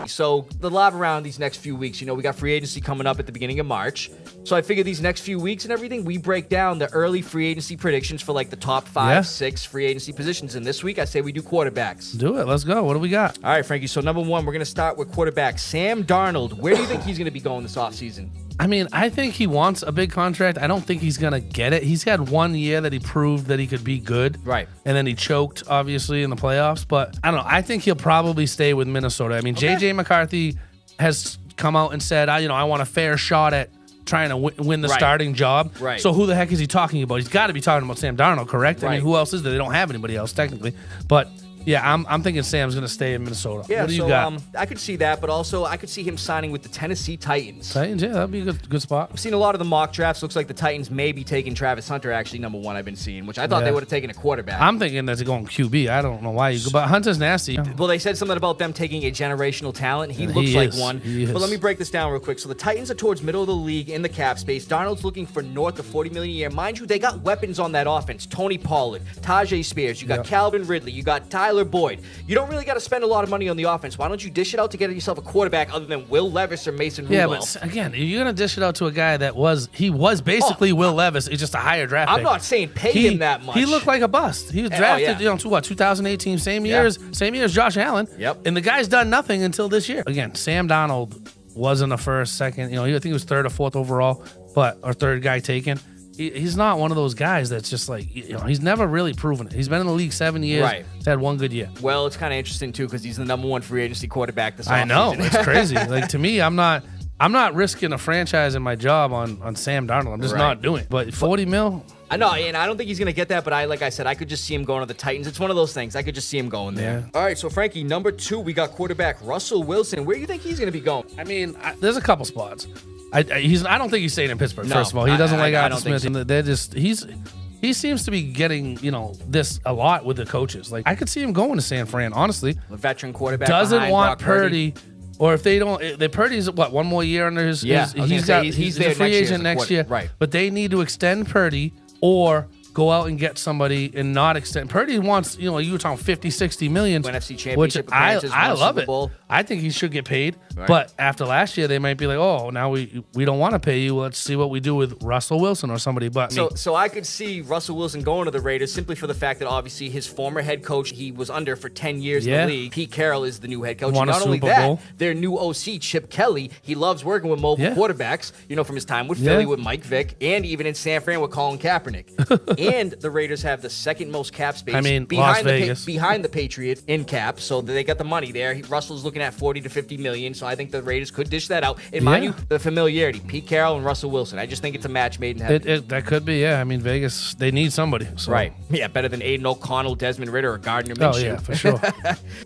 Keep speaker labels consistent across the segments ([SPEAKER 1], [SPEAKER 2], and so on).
[SPEAKER 1] So the lot around these next few weeks, we got free agency coming up at the beginning of March. So I figure these next few weeks and everything, we break down the early free agency predictions for like the top 5, 6 free agency positions. And this week, I say we do quarterbacks.
[SPEAKER 2] Do it. Let's go. What do we got?
[SPEAKER 1] All right, Frankie. So number 1, we're going to start with quarterback Sam Darnold. Where do you think he's going to be going this offseason?
[SPEAKER 2] I mean, I think he wants a big contract. I don't think he's going to get it. He's had 1 year that he proved that he could be good.
[SPEAKER 1] Right.
[SPEAKER 2] And then he choked, obviously, in the playoffs. But I don't know. I think he'll probably stay with Minnesota. I mean, J.J. McCarthy has come out and said, I want a fair shot at trying to win the starting job.
[SPEAKER 1] Right.
[SPEAKER 2] So who the heck is he talking about? He's got to be talking about Sam Darnold, correct?
[SPEAKER 1] Right.
[SPEAKER 2] I mean, who else is there? They don't have anybody else, technically. But... yeah, I'm thinking Sam's going to stay in Minnesota.
[SPEAKER 1] Yeah,
[SPEAKER 2] what do you got?
[SPEAKER 1] I could see that, but also I could see him signing with the Tennessee Titans.
[SPEAKER 2] Titans, yeah, that'd be a good spot.
[SPEAKER 1] I've seen a lot of the mock drafts. Looks like the Titans may be taking Travis Hunter, actually, number 1 I've been seeing, which I thought they would have taken a quarterback.
[SPEAKER 2] I'm thinking that's going QB. I don't know why you go, but Hunter's nasty.
[SPEAKER 1] Well, they said something about them taking a generational talent. He looks like one. But let me break this down real quick. So the Titans are towards middle of the league in the cap space. Darnold's looking for north of $40 million a year. Mind you, they got weapons on that offense. Tony Pollard, Tajay Spears. You got Calvin Ridley. You got Tyler Boyd. You don't really got to spend a lot of money on the offense. Why don't you dish it out to get yourself a quarterback other than Will Levis or Mason Rudolph?
[SPEAKER 2] Yeah, but again, you're going to dish it out to a guy that was basically Will Levis. It's just a higher draft pick.
[SPEAKER 1] I'm not saying pay him that much.
[SPEAKER 2] He looked like a bust. He was drafted, 2018, same year as Josh Allen.
[SPEAKER 1] Yep.
[SPEAKER 2] And the guy's done nothing until this year. Again, Sam Darnold wasn't a first, second, I think he was 3rd or 4th overall, or 3rd guy taken. He's not one of those guys that's just like, he's never really proven it. He's been in the league 7 years.
[SPEAKER 1] Right.
[SPEAKER 2] He's had 1 good year.
[SPEAKER 1] Well, it's kind of interesting, too, because he's the number 1 free agency quarterback this offseason.
[SPEAKER 2] I know. It's crazy. Like, to me, I'm not risking a franchise in my job on Sam Darnold. I'm just not doing it. But 40 mil?
[SPEAKER 1] I know, and I don't think he's going to get that, but like I said, I could just see him going to the Titans. It's one of those things. I could just see him going there.
[SPEAKER 2] Yeah.
[SPEAKER 1] All right, so Frankie, number 2, we got quarterback Russell Wilson. Where do you think he's going to be going?
[SPEAKER 2] I mean, there's a couple spots. I don't think he's staying in Pittsburgh. First of all, he doesn't like Arthur Smith. So. They're just he seems to be getting this a lot with the coaches. Like I could see him going to San Fran. Honestly,
[SPEAKER 1] a veteran quarterback
[SPEAKER 2] doesn't want
[SPEAKER 1] Brock Purdy.
[SPEAKER 2] Or if they don't, Purdy's what 1 more year under his.
[SPEAKER 1] Yeah,
[SPEAKER 2] he's a free agent next year.
[SPEAKER 1] Right,
[SPEAKER 2] but they need to extend Purdy or go out and get somebody and not extend. Purdy wants, you were talking 50, 60 million.
[SPEAKER 1] NFC Championship
[SPEAKER 2] which
[SPEAKER 1] appearances,
[SPEAKER 2] I love it.
[SPEAKER 1] Bowl.
[SPEAKER 2] I think he should get paid.
[SPEAKER 1] Right.
[SPEAKER 2] But after last year, they might be like, oh, now we don't want to pay you. Let's see what we do with Russell Wilson or somebody but me.
[SPEAKER 1] So I could see Russell Wilson going to the Raiders simply for the fact that obviously his former head coach he was under for 10 years in the league. Pete Carroll is the new head coach.
[SPEAKER 2] Won
[SPEAKER 1] and not
[SPEAKER 2] a
[SPEAKER 1] only
[SPEAKER 2] Super
[SPEAKER 1] that,
[SPEAKER 2] Bowl.
[SPEAKER 1] their new OC, Chip Kelly, he loves working with mobile quarterbacks, from his time with Philly with Mike Vick and even in San Fran with Colin Kaepernick. And the Raiders have the second most cap space
[SPEAKER 2] Las Vegas.
[SPEAKER 1] behind the Patriots in cap, so they got the money there. Russell's looking at 40 to 50 million, so I think the Raiders could dish that out. And mind you, the familiarity, Pete Carroll and Russell Wilson. I just think it's a match made in heaven.
[SPEAKER 2] That could be, I mean, Vegas, they need somebody. So.
[SPEAKER 1] Right. Yeah, better than Aiden O'Connell, Desmond Ridder, or Gardner Minshew.
[SPEAKER 2] Oh, yeah, for sure.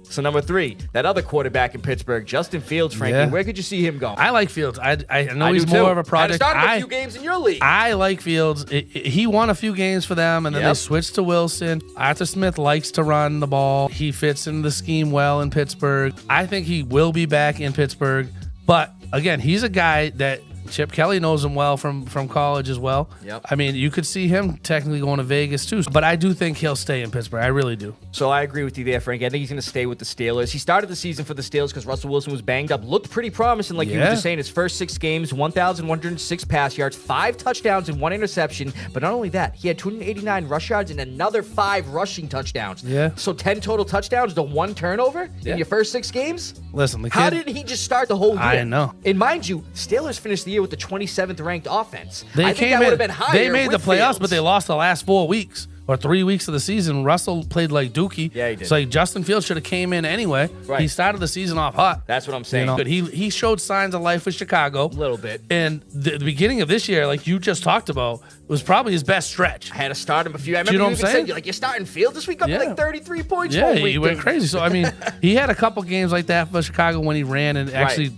[SPEAKER 1] So number 3, that other quarterback in Pittsburgh, Justin Fields, Frankie. Where could you see him going?
[SPEAKER 2] I like Fields. I know he's more of a project.
[SPEAKER 1] Started a few games in your league.
[SPEAKER 2] I like Fields. He won a few games for them, and then they switched to Wilson. Arthur Smith likes to run the ball. He fits into the scheme well in Pittsburgh. I think he will be back in Pittsburgh. But, again, he's a guy that Chip Kelly knows him well from college as well.
[SPEAKER 1] Yep.
[SPEAKER 2] I mean, you could see him technically going to Vegas too. But I do think he'll stay in Pittsburgh. I really do.
[SPEAKER 1] So I agree with you there, Frank. I think he's going to stay with the Steelers. He started the season for the Steelers because Russell Wilson was banged up. Looked pretty promising, like you were just saying. His first 6 games, 1,106 pass yards, 5 touchdowns, and 1 interception. But not only that, he had 289 rush yards and another 5 rushing touchdowns.
[SPEAKER 2] Yeah.
[SPEAKER 1] So 10 total touchdowns to 1 turnover in your first 6 games?
[SPEAKER 2] Listen, the kid,
[SPEAKER 1] how did he just start the whole year?
[SPEAKER 2] I know.
[SPEAKER 1] And mind you, Steelers finished the year with the 27th ranked offense.
[SPEAKER 2] I think that would have been higher. They made the playoffs,
[SPEAKER 1] Fields.
[SPEAKER 2] but they lost the last 4 weeks or 3 weeks of the season. Russell played like Dookie.
[SPEAKER 1] Yeah, he did.
[SPEAKER 2] So like Justin Fields should have came in anyway.
[SPEAKER 1] Right.
[SPEAKER 2] He started the season off hot.
[SPEAKER 1] That's what I'm saying.
[SPEAKER 2] But he showed signs of life with Chicago.
[SPEAKER 1] A little bit.
[SPEAKER 2] And the beginning of this year, like you just talked about, was probably his best stretch.
[SPEAKER 1] I had to start him a few. I remember
[SPEAKER 2] you know
[SPEAKER 1] you
[SPEAKER 2] what
[SPEAKER 1] even
[SPEAKER 2] I'm saying?
[SPEAKER 1] said, you're starting Fields this week up like 33 points.
[SPEAKER 2] Yeah,
[SPEAKER 1] one week.
[SPEAKER 2] he went crazy. So, I mean, he had a couple games like that for Chicago when he ran and actually,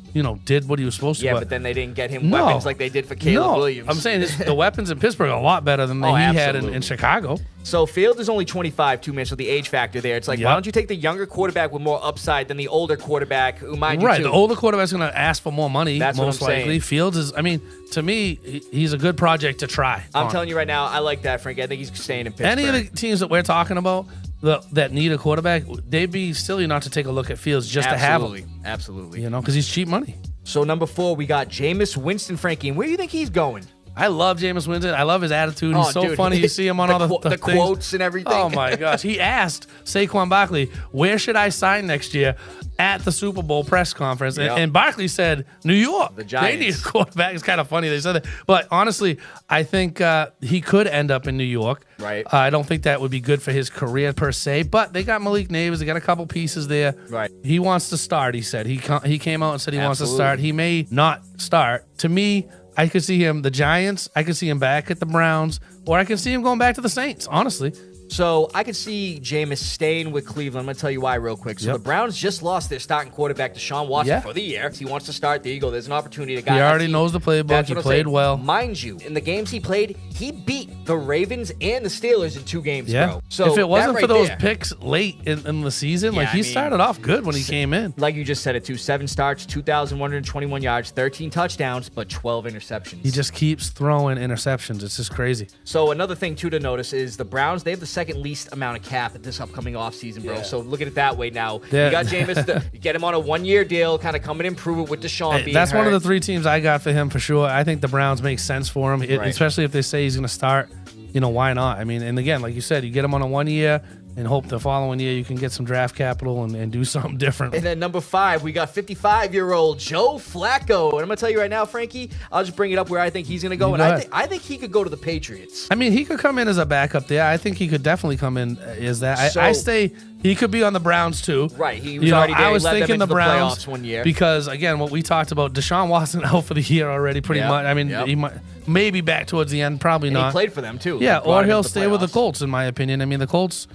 [SPEAKER 2] did what he was supposed to.
[SPEAKER 1] Yeah, but then they didn't get him weapons like they did for Caleb Williams.
[SPEAKER 2] I'm saying the weapons in Pittsburgh are a lot better than he had in Chicago.
[SPEAKER 1] So Fields is only 25, 2 minutes, so the age factor there. It's like, why don't you take the younger quarterback with more upside than the older quarterback who, mind you,
[SPEAKER 2] the older quarterback's going to ask for more money,
[SPEAKER 1] That's
[SPEAKER 2] most
[SPEAKER 1] what I'm
[SPEAKER 2] likely.
[SPEAKER 1] saying.
[SPEAKER 2] Fields is, I mean, to me, he's a good project to try.
[SPEAKER 1] I'm telling you right now, I like that, Frank. I think he's staying in Pittsburgh.
[SPEAKER 2] Any of the teams that we're talking about, that need a quarterback, they'd be silly not to take a look at Fields just to have him.
[SPEAKER 1] Absolutely.
[SPEAKER 2] You know, because he's cheap money.
[SPEAKER 1] So number 4, we got Jameis Winston, Frankie. And where do you think he's going?
[SPEAKER 2] I love Jameis Winston. I love his attitude. He's so funny. You see him on all the
[SPEAKER 1] quotes and everything.
[SPEAKER 2] Oh, my gosh. He asked Saquon Barkley, where should I sign next year at the Super Bowl press conference?
[SPEAKER 1] Yep.
[SPEAKER 2] And Barkley said, New York.
[SPEAKER 1] The Giants.
[SPEAKER 2] They need a quarterback. It's kind of funny they said that. But honestly, I think he could end up in New York.
[SPEAKER 1] Right.
[SPEAKER 2] I don't think that would be good for his career per se. But they got Malik Neighbors. They got a couple pieces there.
[SPEAKER 1] Right.
[SPEAKER 2] He wants to start, he said. He came out and said he wants to start. He may not start. To me, I could see him, the Giants. I could see him back at the Browns, or I could see him going back to the Saints, honestly.
[SPEAKER 1] So I could see Jameis staying with Cleveland. I'm going to tell you why real quick. So the Browns just lost their starting quarterback, Deshaun Watson, for the year. He wants to start. There you go. There's an opportunity.
[SPEAKER 2] He already knows the playbook. He played well.
[SPEAKER 1] Mind you, in the games he played, he beat the Ravens and the Steelers in 2 games, bro. So
[SPEAKER 2] if it wasn't for those picks late in the season, he started off good when he came in.
[SPEAKER 1] Like you just said it too, 7 starts, 2,121 yards, 13 touchdowns, but 12 interceptions.
[SPEAKER 2] He just keeps throwing interceptions. It's just crazy.
[SPEAKER 1] So another thing too to notice is the Browns, they have the second least amount of cap this upcoming offseason, bro. So look at it that way now. You got Jameis, you get him on a 1-year deal, kind of come and improve it with Deshaun being
[SPEAKER 2] That's
[SPEAKER 1] hurt.
[SPEAKER 2] one of the 3 teams I got for him for sure. I think the Browns make sense for him, especially if they say he's going to start. You know, why not? I mean, and again, like you said, you get him on a 1 year and hope the following year you can get some draft capital and do something different.
[SPEAKER 1] And then number 5, we got 55-year-old Joe Flacco. And I'm going to tell you right now, Frankie, I'll just bring it up where I think he's going to go. And I think he could go to the Patriots.
[SPEAKER 2] I mean, he could come in as a backup there. I think he could definitely come in as that. I say he could be on the Browns too.
[SPEAKER 1] Right. He was already there.
[SPEAKER 2] I was thinking the Browns
[SPEAKER 1] playoffs 1 year.
[SPEAKER 2] Because, again, what we talked about, Deshaun Watson out for the year already pretty much. I mean, he might maybe back towards the end, probably not.
[SPEAKER 1] He played for them too.
[SPEAKER 2] Yeah, or he'll stay with the Colts, in my opinion. I mean, the Colts...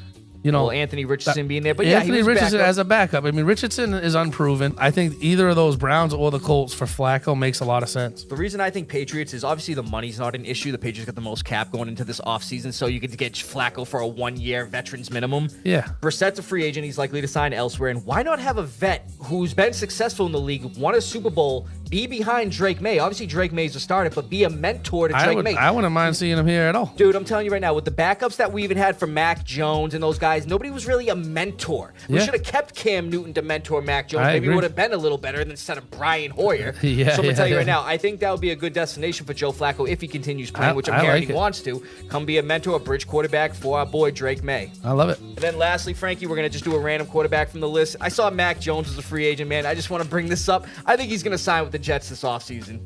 [SPEAKER 2] You know,
[SPEAKER 1] Anthony Richardson being there, but
[SPEAKER 2] Anthony
[SPEAKER 1] he was
[SPEAKER 2] Richardson
[SPEAKER 1] backup.
[SPEAKER 2] as a backup. I mean, Richardson is unproven. I think either of those Browns or the Colts for Flacco makes a lot of sense.
[SPEAKER 1] The reason I think Patriots is obviously the money's not an issue. The Patriots got the most cap going into this offseason, so you could get Flacco for a 1-year veterans minimum.
[SPEAKER 2] Yeah.
[SPEAKER 1] Brissett's a free agent. He's likely to sign elsewhere. And why not have a vet who's been successful in the league, won a Super Bowl, be behind Drake May? Obviously, Drake May's a starter, but be a mentor to Drake May.
[SPEAKER 2] I wouldn't mind seeing him here at all.
[SPEAKER 1] Dude, I'm telling you right now, with the backups that we even had for Mac Jones and those guys, nobody was really a mentor. We should have kept Cam Newton to mentor Mac Jones. Maybe it would have been a little better than instead of Brian Hoyer. So I'm going to tell you right now, I think that would be a good destination for Joe Flacco if he continues playing, which I'm hearing he wants to. Come be a mentor, a bridge quarterback for our boy Drake May.
[SPEAKER 2] I love it.
[SPEAKER 1] And then lastly, Frankie, we're going to just do a random quarterback from the list. I saw Mac Jones as a free agent, man. I just want to bring this up. I think he's going to sign with the Jets this offseason.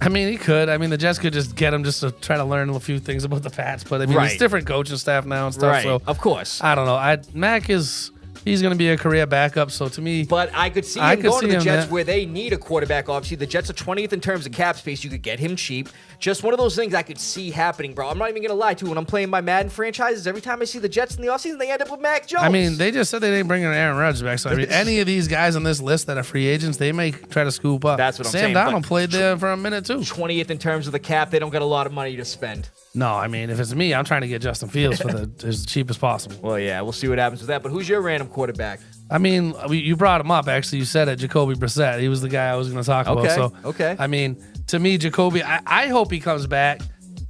[SPEAKER 2] I mean, he could. I mean, the Jets could just get him just to try to learn a few things about the Pats. But, I mean, it's different coaching staff now and stuff. So
[SPEAKER 1] of course.
[SPEAKER 2] I don't know. Mac is... He's going to be a career backup, so to me...
[SPEAKER 1] But I could see him going to the Jets where they need a quarterback, obviously. The Jets are 20th in terms of cap space. You could get him cheap. Just one of those things I could see happening, bro. I'm not even going to lie, too. When I'm playing my Madden franchises, every time I see the Jets in the offseason, they end up with Mac Jones.
[SPEAKER 2] I mean, they just said they didn't bring Aaron Rodgers back. So, I mean, any of these guys on this list that are free agents, they may try to scoop up.
[SPEAKER 1] That's what I'm saying.
[SPEAKER 2] Sam Darnold played there for a minute, too.
[SPEAKER 1] 20th in terms of the cap. They don't got a lot of money to spend.
[SPEAKER 2] No, I mean, if it's me, I'm trying to get Justin Fields for as cheap as possible.
[SPEAKER 1] Well, yeah, we'll see what happens with that. But who's your random quarterback?
[SPEAKER 2] I mean, you brought him up, actually. You said it, Jacoby Brissett. He was the guy I was going to talk about. So, I mean, to me, Jacoby, I hope he comes back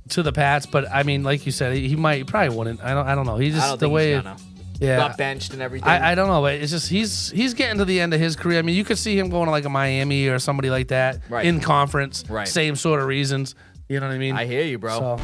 [SPEAKER 2] to the Pats. But, I mean, like you said, he probably wouldn't. I don't know. He just, the way...
[SPEAKER 1] Got benched and everything.
[SPEAKER 2] I don't know, but it's just he's getting to the end of his career. I mean, you could see him going to like a Miami or somebody like that in conference. Same sort of reasons. You know what I mean?
[SPEAKER 1] I hear you, bro.
[SPEAKER 2] So.